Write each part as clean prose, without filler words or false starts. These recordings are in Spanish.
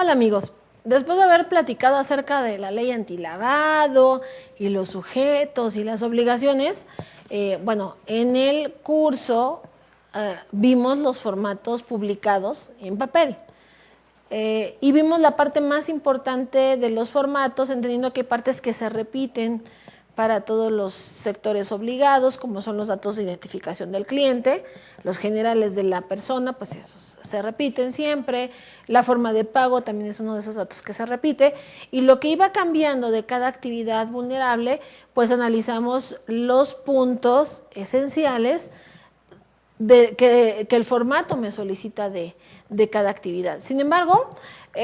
Hola amigos, después de haber platicado acerca de la ley antilavado y los sujetos y las obligaciones, bueno, en el curso vimos los formatos publicados en papel. Y vimos la parte más importante de los formatos, entendiendo que hay partes que se repiten para todos los sectores obligados, como son los datos de identificación del cliente, los generales de la persona, pues esos se repiten siempre, la forma de pago también es uno de esos datos que se repite, y lo que iba cambiando de cada actividad vulnerable, pues analizamos los puntos esenciales que el formato me solicita de cada actividad. Sin embargo,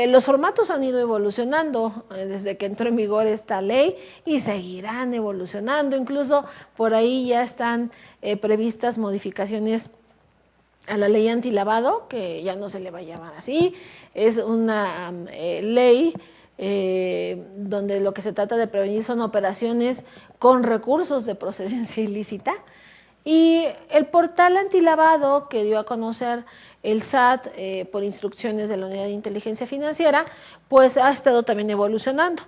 los formatos han ido evolucionando desde que entró en vigor esta ley y seguirán evolucionando. Incluso por ahí ya están previstas modificaciones a la ley antilavado, que ya no se le va a llamar así. Es una ley donde lo que se trata de prevenir son operaciones con recursos de procedencia ilícita. Y el portal antilavado que dio a conocer el SAT por instrucciones de la Unidad de Inteligencia Financiera, pues ha estado también evolucionando.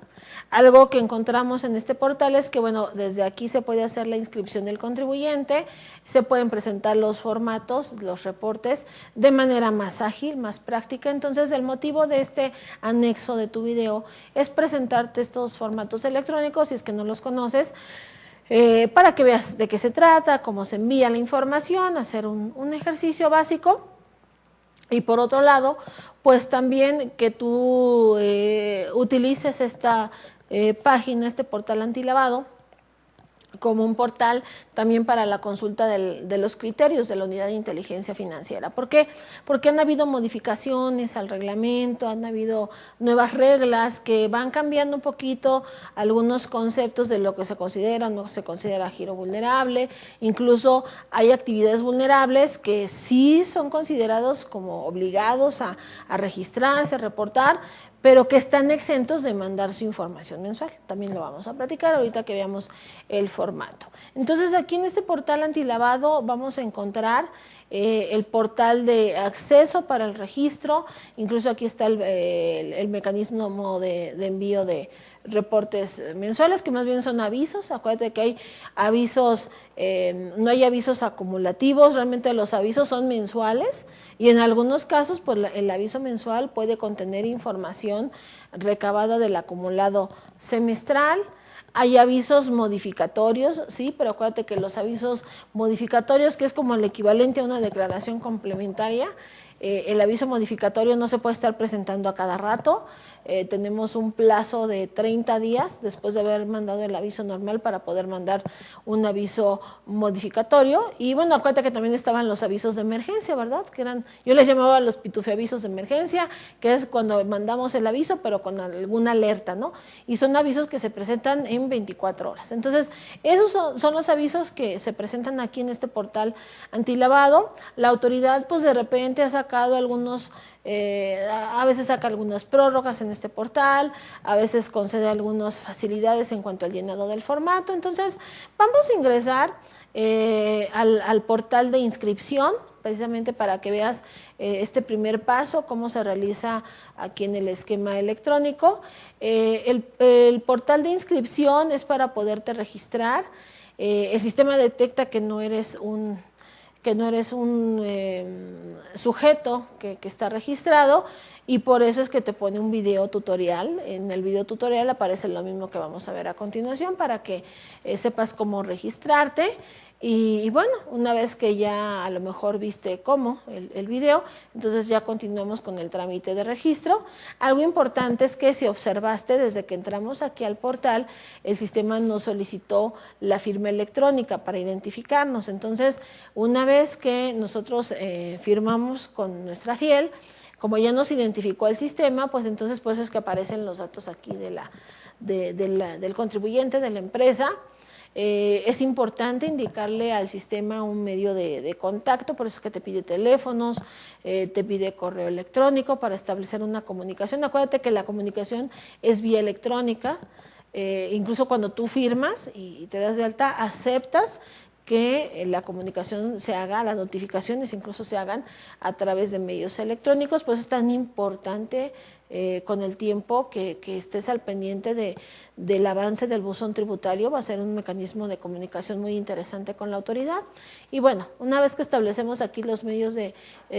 Algo que encontramos en este portal es que, bueno, desde aquí se puede hacer la inscripción del contribuyente, se pueden presentar los formatos, los reportes, de manera más ágil, más práctica. Entonces, el motivo de este anexo de tu video es presentarte estos formatos electrónicos, si es que no los conoces, para que veas de qué se trata, cómo se envía la información, hacer un ejercicio básico. Y por otro lado, pues también que tú utilices esta página, este portal antilavado, como un portal también para la consulta de los criterios de la Unidad de Inteligencia Financiera. ¿Por qué? Porque han habido modificaciones al reglamento, han habido nuevas reglas que van cambiando un poquito algunos conceptos de lo que se considera o no se considera giro vulnerable. Incluso hay actividades vulnerables que sí son considerados como obligados a registrarse, a reportar, pero que están exentos de mandar su información mensual. También lo vamos a platicar ahorita que veamos el formato. Entonces, aquí en este portal antilavado vamos a encontrar el portal de acceso para el registro, incluso aquí está el mecanismo de envío de reportes mensuales, que más bien son avisos. Acuérdate que hay avisos, no hay avisos acumulativos, realmente los avisos son mensuales, y en algunos casos pues el aviso mensual puede contener información recabada del acumulado semestral. Hay avisos modificatorios, sí, pero acuérdate que los avisos modificatorios, que es como el equivalente a una declaración complementaria, el aviso modificatorio no se puede estar presentando a cada rato. Tenemos un plazo de 30 días después de haber mandado el aviso normal para poder mandar un aviso modificatorio. Y bueno, acuérdate que también estaban los avisos de emergencia, ¿verdad? Que eran, yo les llamaba los pitufiavisos de emergencia, que es cuando mandamos el aviso pero con alguna alerta, ¿no? Y son avisos que se presentan en 24 horas. Entonces, esos son los avisos que se presentan aquí en este portal antilavado. La autoridad pues de repente ha sacado algunos, a veces saca algunas prórrogas en este portal, a veces concede algunas facilidades en cuanto al llenado del formato. Entonces, vamos a ingresar al portal de inscripción, precisamente para que veas este primer paso, cómo se realiza aquí en el esquema electrónico. El portal de inscripción es para poderte registrar. El sistema detecta que no eres un sujeto que está registrado, y por eso es que te pone un video tutorial. En el video tutorial aparece lo mismo que vamos a ver a continuación para que sepas cómo registrarte. Y bueno, una vez que ya a lo mejor viste cómo el video, entonces ya continuamos con el trámite de registro. Algo importante es que si observaste desde que entramos aquí al portal, el sistema nos solicitó la firma electrónica para identificarnos. Entonces, una vez que nosotros firmamos con nuestra fiel, como ya nos identificó el sistema, pues entonces por eso es que aparecen los datos aquí del contribuyente, de la empresa. Es importante indicarle al sistema un medio de contacto, por eso es que te pide teléfonos, te pide correo electrónico para establecer una comunicación. Acuérdate que la comunicación es vía electrónica, incluso cuando tú firmas y te das de alta, aceptas que la comunicación se haga, las notificaciones incluso se hagan a través de medios electrónicos, pues es tan importante con el tiempo que estés al pendiente del avance del buzón tributario. Va a ser un mecanismo de comunicación muy interesante con la autoridad. Y bueno, una vez que establecemos aquí los medios de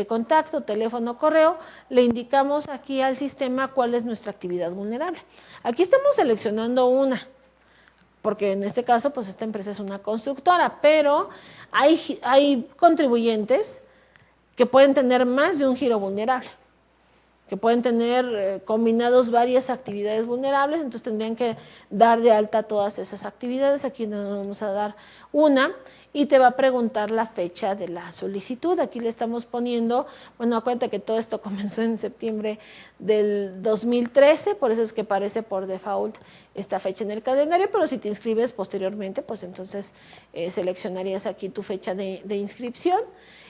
contacto, teléfono, correo, le indicamos aquí al sistema cuál es nuestra actividad vulnerable. Aquí estamos seleccionando una, porque en este caso, pues esta empresa es una constructora, pero hay contribuyentes que pueden tener más de un giro vulnerable, que pueden tener combinados varias actividades vulnerables, entonces tendrían que dar de alta todas esas actividades. Aquí nos vamos a dar una y te va a preguntar la fecha de la solicitud. Aquí le estamos poniendo, bueno, acuérdate que todo esto comenzó en septiembre del 2013, por eso es que aparece por default esta fecha en el calendario, pero si te inscribes posteriormente, pues entonces seleccionarías aquí tu fecha de inscripción.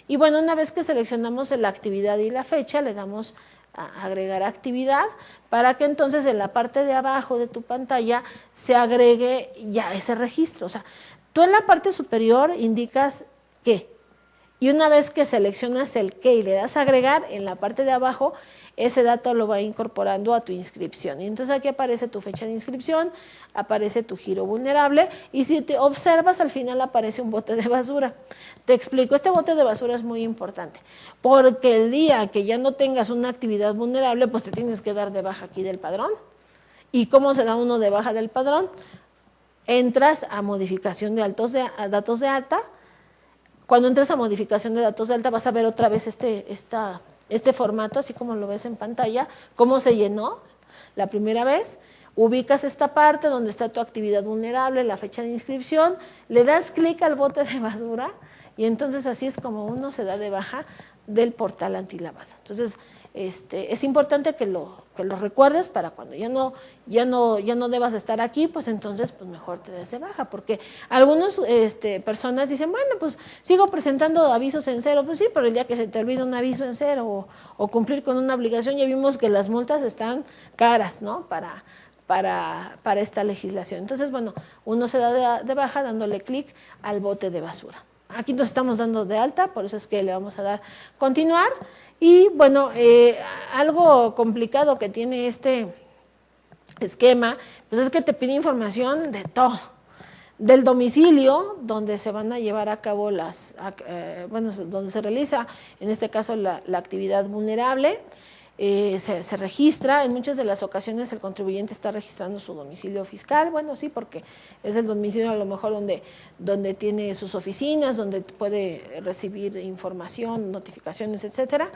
Y bueno, una vez que seleccionamos la actividad y la fecha, le damos a agregar actividad para que entonces en la parte de abajo de tu pantalla se agregue ya ese registro. O sea, tú en la parte superior indicas qué, y una vez que seleccionas el qué y le das a agregar, en la parte de abajo ese dato lo va incorporando a tu inscripción. Y entonces aquí aparece tu fecha de inscripción, aparece tu giro vulnerable, y si te observas al final aparece un bote de basura. Te explico, este bote de basura es muy importante, porque el día que ya no tengas una actividad vulnerable, pues te tienes que dar de baja aquí del padrón. ¿Y cómo se da uno de baja del padrón? Entras a modificación de datos de alta. Cuando entres a modificación de datos de alta vas a ver otra vez este formato, así como lo ves en pantalla, cómo se llenó la primera vez. Ubicas esta parte donde está tu actividad vulnerable, la fecha de inscripción, le das clic al bote de basura y entonces así es como uno se da de baja del portal antilavado. Entonces, es importante que lo recuerdes para cuando ya no debas estar aquí, pues entonces pues mejor te des de baja, porque algunas personas dicen, bueno, pues sigo presentando avisos en cero. Pues sí, pero el día que se te olvida un aviso en cero o cumplir con una obligación, ya vimos que las multas están caras, ¿no? Para esta legislación. Entonces, bueno, uno se da de baja dándole clic al bote de basura. Aquí nos estamos dando de alta, por eso es que le vamos a dar continuar. Y bueno, algo complicado que tiene este esquema, pues es que te pide información de todo, del domicilio donde se van a llevar a cabo donde se realiza, en este caso, la actividad vulnerable. Se registra, en muchas de las ocasiones el contribuyente está registrando su domicilio fiscal, bueno, sí, porque es el domicilio a lo mejor donde tiene sus oficinas, donde puede recibir información, notificaciones, etcétera.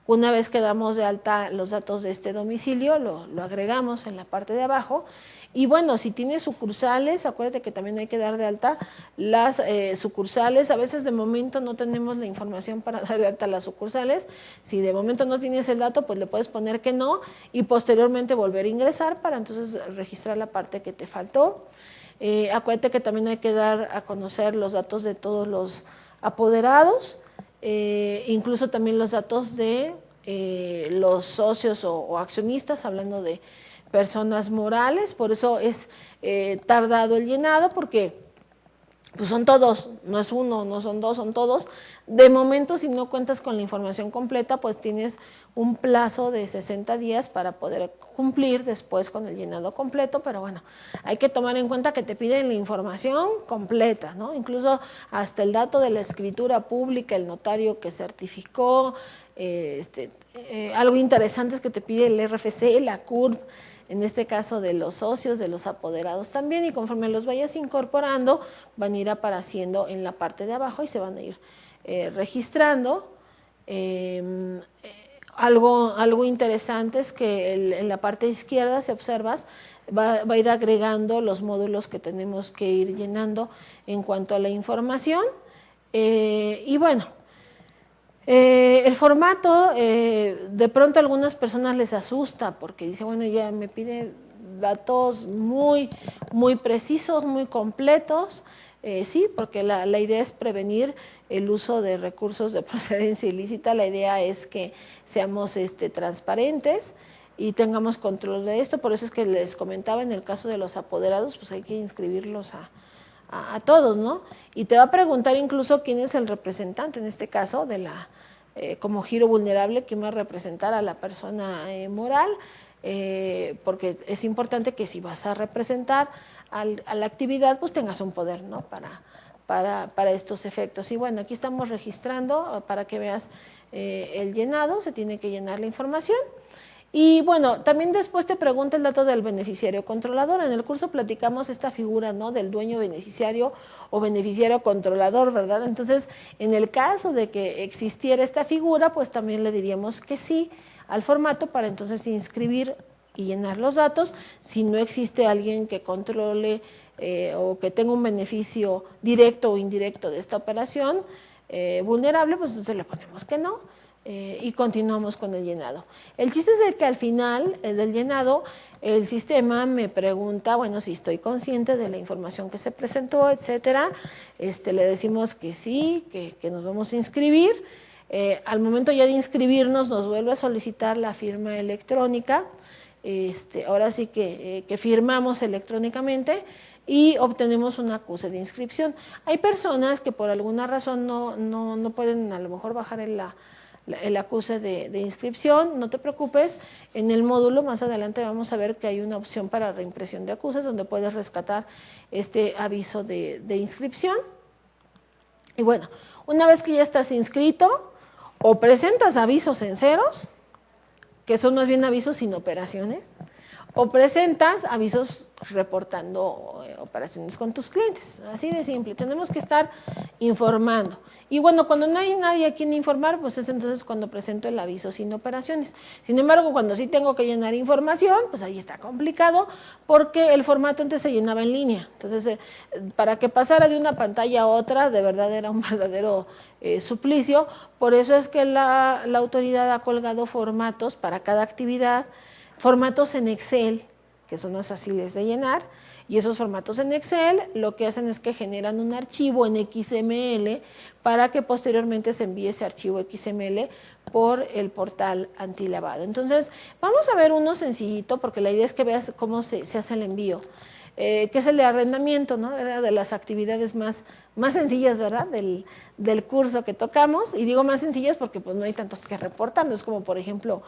Una vez que damos de alta los datos de este domicilio, lo agregamos en la parte de abajo. Y bueno, si tienes sucursales, acuérdate que también hay que dar de alta las sucursales. A veces de momento no tenemos la información para dar de alta las sucursales. Si de momento no tienes el dato, pues le puedes poner que no y posteriormente volver a ingresar para entonces registrar la parte que te faltó. Acuérdate que también hay que dar a conocer los datos de todos los apoderados, incluso también los datos de los socios o accionistas, hablando de personas morales. Por eso es tardado el llenado, porque pues son todos, no es uno, no son dos, son todos. De momento, si no cuentas con la información completa, pues tienes un plazo de 60 días para poder cumplir después con el llenado completo, pero bueno, hay que tomar en cuenta que te piden la información completa, ¿no? Incluso hasta el dato de la escritura pública, el notario que certificó, algo interesante es que te pide el RFC, la CURP, en este caso de los socios, de los apoderados también, y conforme los vayas incorporando, van a ir apareciendo en la parte de abajo y se van a ir registrando. Algo interesante es que en la parte izquierda, si observas, va a ir agregando los módulos que tenemos que ir llenando en cuanto a la información. Y bueno, el formato, de pronto a algunas personas les asusta porque dice, bueno, ya me pide datos muy precisos, muy completos. Sí, porque la idea es prevenir el uso de recursos de procedencia ilícita. La idea es que seamos transparentes y tengamos control de esto. Por eso es que les comentaba, en el caso de los apoderados, pues hay que inscribirlos a todos, ¿no? Y te va a preguntar incluso quién es el representante, en este caso, de la como giro vulnerable, quién va a representar a la persona moral, porque es importante que si vas a representar a la actividad, pues tengas un poder, ¿no? Para estos efectos. Y bueno, aquí estamos registrando para que veas el llenado, se tiene que llenar la información. Y bueno, también después te pregunta el dato del beneficiario controlador. En el curso platicamos esta figura, ¿no? Del dueño beneficiario o beneficiario controlador, ¿verdad? Entonces, en el caso de que existiera esta figura, pues también le diríamos que sí al formato para entonces inscribir y llenar los datos. Si no existe alguien que controle o que tenga un beneficio directo o indirecto de esta operación vulnerable, pues entonces le ponemos que no. Y continuamos con el llenado. El chiste es de que al final del llenado el sistema me pregunta, bueno, si estoy consciente de la información que se presentó, etcétera. Le decimos que sí, que nos vamos a inscribir. Al momento ya de inscribirnos nos vuelve a solicitar la firma electrónica. Ahora sí que firmamos electrónicamente y obtenemos un acuse de inscripción. Hay personas que por alguna razón no pueden a lo mejor bajar el acuse de inscripción. No te preocupes, en el módulo más adelante vamos a ver que hay una opción para reimpresión de acuses donde puedes rescatar este aviso de inscripción. Y bueno, una vez que ya estás inscrito, o presentas avisos en ceros, que son más bien avisos sin operaciones, o presentas avisos reportando operaciones con tus clientes. Así de simple, tenemos que estar informando. Y bueno, cuando no hay nadie a quien informar, pues es entonces cuando presento el aviso sin operaciones. Sin embargo, cuando sí tengo que llenar información, pues ahí está complicado, porque el formato antes se llenaba en línea. Entonces, para que pasara de una pantalla a otra, de verdad era un verdadero suplicio. Por eso es que la autoridad ha colgado formatos para cada actividad, formatos en Excel, que son más fáciles de llenar, y esos formatos en Excel lo que hacen es que generan un archivo en XML para que posteriormente se envíe ese archivo XML por el portal antilavado. Entonces, vamos a ver uno sencillito, porque la idea es que veas cómo se hace el envío, que es el de arrendamiento, ¿no? Era de las actividades más sencillas, ¿verdad? Del curso que tocamos, y digo más sencillas porque pues no hay tantos que reportar, no es como por ejemplo,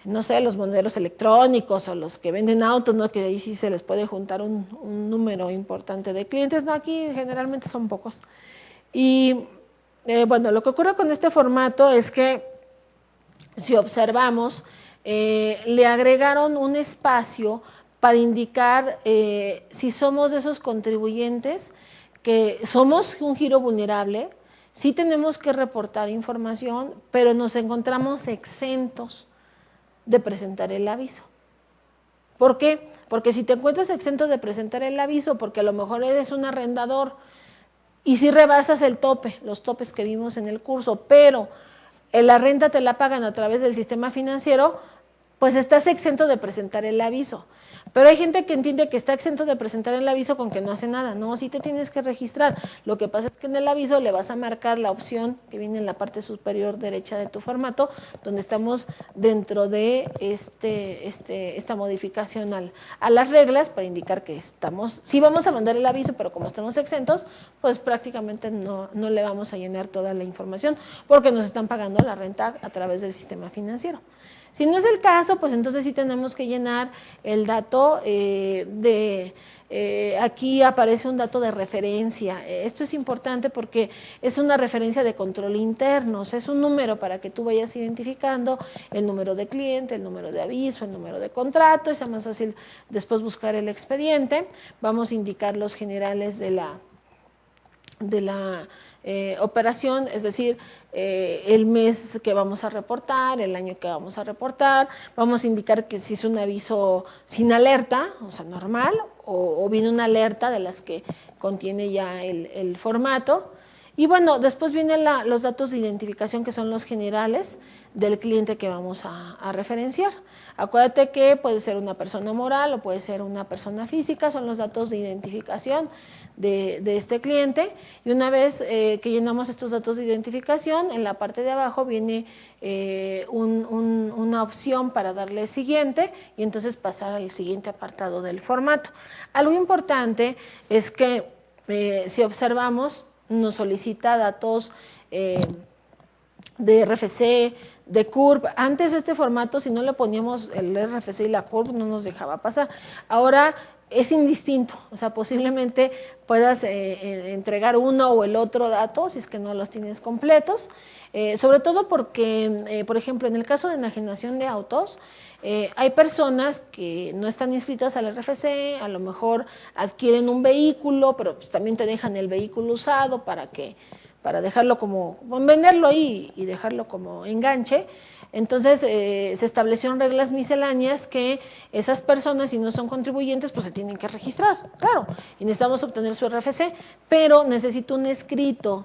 no sé, los modelos electrónicos o los que venden autos, ¿no? Que ahí sí se les puede juntar un número importante de clientes, no, aquí generalmente son pocos. Y bueno, lo que ocurre con este formato es que si observamos, le agregaron un espacio para indicar si somos de esos contribuyentes que somos un giro vulnerable, sí tenemos que reportar información, pero nos encontramos exentos de presentar el aviso. ¿Por qué? Porque si te encuentras exento de presentar el aviso, porque a lo mejor eres un arrendador y si rebasas el tope, los topes que vimos en el curso, pero la renta te la pagan a través del sistema financiero, pues estás exento de presentar el aviso. Pero hay gente que entiende que está exento de presentar el aviso con que no hace nada. No, sí te tienes que registrar. Lo que pasa es que en el aviso le vas a marcar la opción que viene en la parte superior derecha de tu formato, donde estamos dentro de esta modificación a las reglas para indicar que estamos, sí vamos a mandar el aviso, pero como estamos exentos, pues prácticamente no le vamos a llenar toda la información porque nos están pagando la renta a través del sistema financiero. Si no es el caso, pues entonces sí tenemos que llenar el dato aquí aparece un dato de referencia. Esto es importante porque es una referencia de control interno, o sea, es un número para que tú vayas identificando el número de cliente, el número de aviso, el número de contrato, y sea más fácil después buscar el expediente. Vamos a indicar los generales de la operación, es decir, el mes que vamos a reportar, el año que vamos a reportar, vamos a indicar que si es un aviso sin alerta, o sea, normal, o viene una alerta de las que contiene ya el formato. Y bueno, después vienen los datos de identificación, que son los generales del cliente que vamos a referenciar. Acuérdate que puede ser una persona moral o puede ser una persona física, son los datos de identificación de este cliente. Y una vez que llenamos estos datos de identificación, en la parte de abajo viene una opción para darle siguiente y entonces pasar al siguiente apartado del formato. Algo importante es que Si observamos, nos solicita datos de RFC, de CURP. Antes este formato, si no le poníamos el RFC y la CURP, no nos dejaba pasar. Ahora es indistinto, o sea, posiblemente puedas entregar uno o el otro dato si es que no los tienes completos, sobre todo porque, por ejemplo, en el caso de enajenación de autos, hay personas que no están inscritas al RFC, a lo mejor adquieren un vehículo, pero pues también te dejan el vehículo usado para dejarlo como, venderlo ahí y dejarlo como enganche. Entonces se establecieron reglas misceláneas que esas personas, si no son contribuyentes, pues se tienen que registrar, claro, y necesitamos obtener su RFC, pero necesito un escrito,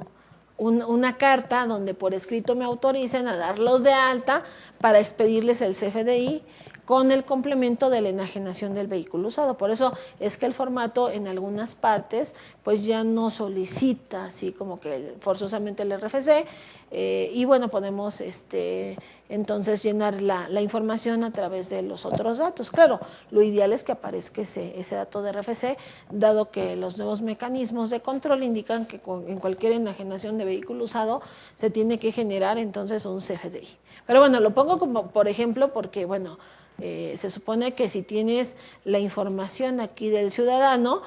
una carta donde por escrito me autoricen a darlos de alta para expedirles el CFDI con el complemento de la enajenación del vehículo usado. Por eso es que el formato en algunas partes pues ya no solicita así como que forzosamente el RFC, y bueno, podemos entonces llenar la información a través de los otros datos. Claro, lo ideal es que aparezca ese dato de RFC, dado que los nuevos mecanismos de control indican que en cualquier enajenación de vehículo usado se tiene que generar entonces un CFDI. Pero bueno, lo pongo como por ejemplo porque bueno, se supone que si tienes la información aquí del ciudadano,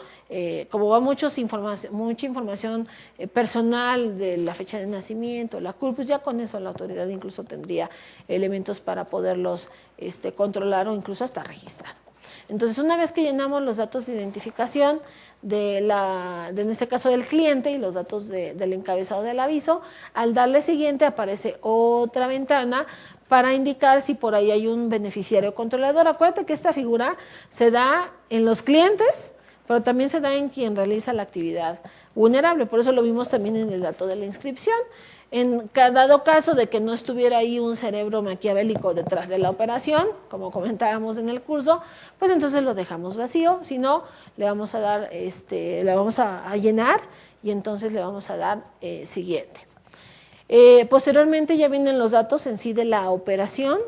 como va mucha información personal de la fecha de nacimiento, la CURP, pues ya con eso la autoridad incluso tendría elementos para poderlos controlar o incluso hasta registrar. Entonces, una vez que llenamos los datos de identificación en este caso del cliente y los datos del encabezado del aviso, al darle siguiente aparece otra ventana para indicar si por ahí hay un beneficiario controlador. Acuérdate que esta figura se da en los clientes, pero también se da en quien realiza la actividad vulnerable. Por eso lo vimos también en el dato de la inscripción. En dado caso de que no estuviera ahí un cerebro maquiavélico detrás de la operación, como comentábamos en el curso, pues entonces lo dejamos vacío. Si no, le vamos a dar, le vamos a llenar y entonces le vamos a dar siguiente. Posteriormente ya vienen los datos en sí de la operación.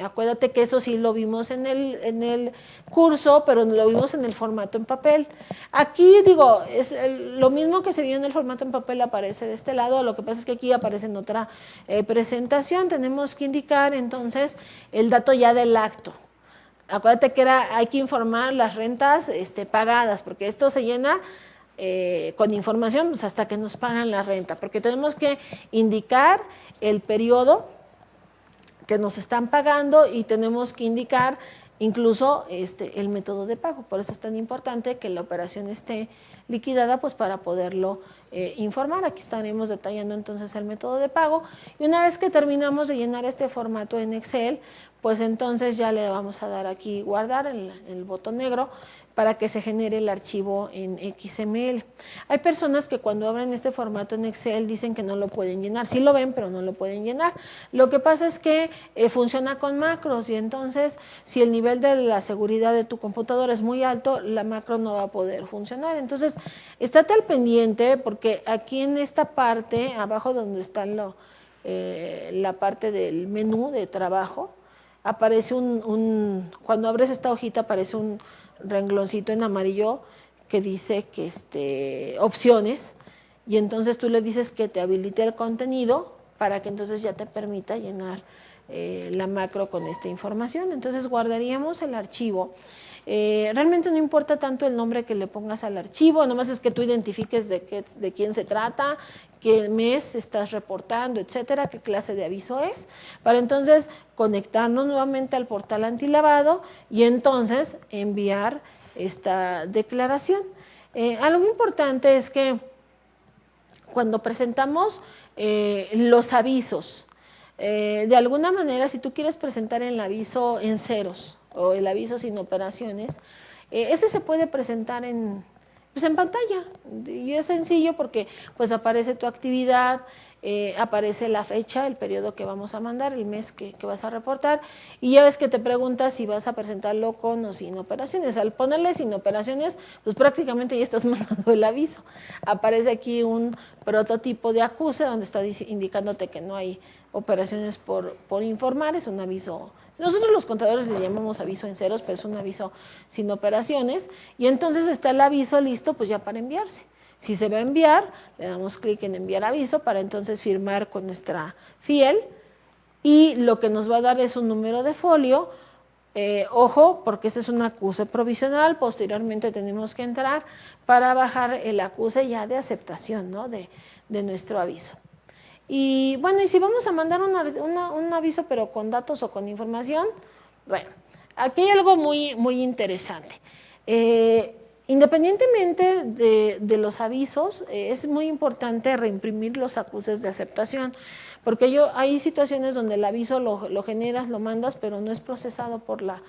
Acuérdate que eso sí lo vimos en el curso, pero lo vimos en el formato en papel. Aquí digo, es lo mismo que se vio en el formato en papel aparece de este lado, lo que pasa es que aquí aparece en otra presentación. Tenemos que indicar entonces el dato ya del acto. Acuérdate que hay que informar las rentas pagadas, porque esto se llena con información pues hasta que nos pagan la renta, porque tenemos que indicar el periodo que nos están pagando y tenemos que indicar incluso el método de pago. Por eso es tan importante que la operación esté liquidada, pues para poderlo informar. Aquí estaremos detallando entonces el método de pago, y una vez que terminamos de llenar este formato en Excel, pues entonces ya le vamos a dar aquí guardar el botón negro para que se genere el archivo en XML. Hay personas que cuando abren este formato en Excel dicen que no lo pueden llenar. Sí lo ven, pero no lo pueden llenar. Lo que pasa es que funciona con macros, y entonces si el nivel de la seguridad de tu computadora es muy alto, la macro no va a poder funcionar. Entonces, estate al pendiente, porque aquí en esta parte, abajo donde está la parte del menú de trabajo, aparece cuando abres esta hojita aparece un rengloncito en amarillo que dice que opciones, y entonces tú le dices que te habilite el contenido para que entonces ya te permita llenar la macro con esta información. Entonces guardaríamos el archivo. Realmente no importa tanto el nombre que le pongas al archivo, nomás es que tú identifiques de quién se trata, qué mes estás reportando, etcétera, qué clase de aviso es, para entonces conectarnos nuevamente al portal antilavado y entonces enviar esta declaración. Algo importante es que cuando presentamos los avisos, de alguna manera, si tú quieres presentar el aviso en ceros o el aviso sin operaciones, ese se puede presentar en pantalla, y es sencillo porque pues aparece tu actividad, aparece la fecha, el periodo que vamos a mandar, el mes que vas a reportar, y ya ves que te preguntas si vas a presentarlo con o sin operaciones. Al ponerle sin operaciones, pues prácticamente ya estás mandando el aviso. Aparece aquí un prototipo de acuse donde está indicándote que no hay operaciones por informar, es un aviso. Nosotros los contadores le llamamos aviso en ceros, pero es un aviso sin operaciones, y entonces está el aviso listo pues ya para enviarse. Si se va a enviar, le damos clic en enviar aviso para entonces firmar con nuestra fiel y lo que nos va a dar es un número de folio. Ojo, porque este es un acuse provisional, posteriormente tenemos que entrar para bajar el acuse ya de aceptación, ¿no? de nuestro aviso. Y bueno, y si vamos a mandar un aviso pero con datos o con información, bueno, aquí hay algo muy interesante. Independientemente de los avisos, es muy importante reimprimir los acuses de aceptación, porque hay situaciones donde el aviso lo generas, lo mandas, pero no es procesado por la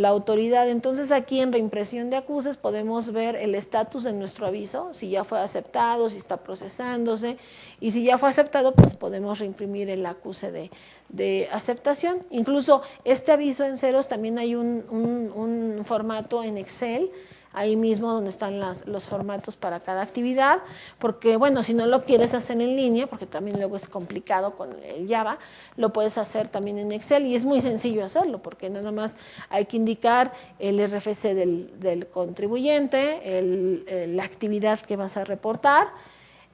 autoridad. Entonces aquí en reimpresión de acuses podemos ver el estatus de nuestro aviso, si ya fue aceptado, si está procesándose, y si ya fue aceptado, pues podemos reimprimir el acuse de aceptación. Incluso este aviso en ceros también hay un formato en Excel, ahí mismo donde están los formatos para cada actividad, porque bueno, si no lo quieres hacer en línea, porque también luego es complicado con el Java, lo puedes hacer también en Excel y es muy sencillo hacerlo, porque nada más hay que indicar el RFC del contribuyente, la actividad que vas a reportar,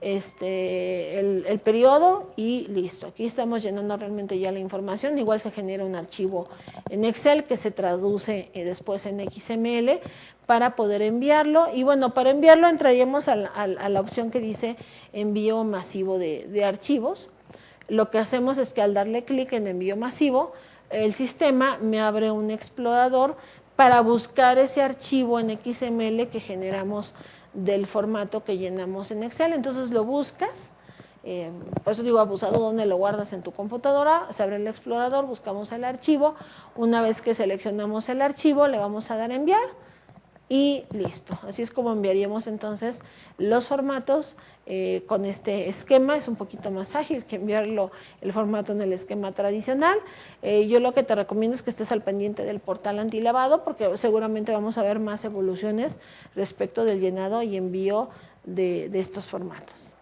el periodo y listo. Aquí estamos llenando realmente ya la información. Igual se genera un archivo en Excel que se traduce después en XML para poder enviarlo. Y bueno, para enviarlo entraríamos a la opción que dice envío masivo de archivos. Lo que hacemos es que al darle clic en envío masivo, el sistema me abre un explorador para buscar ese archivo en XML que generamos del formato que llenamos en Excel. Entonces lo buscas, por eso digo abusado, donde lo guardas en tu computadora, se abre el explorador, buscamos el archivo, una vez que seleccionamos el archivo le vamos a dar a enviar y listo. Así es como enviaríamos entonces los formatos con este esquema. Es un poquito más ágil que enviarlo el formato en el esquema tradicional. Yo lo que te recomiendo es que estés al pendiente del portal antilavado, porque seguramente vamos a ver más evoluciones respecto del llenado y envío de estos formatos.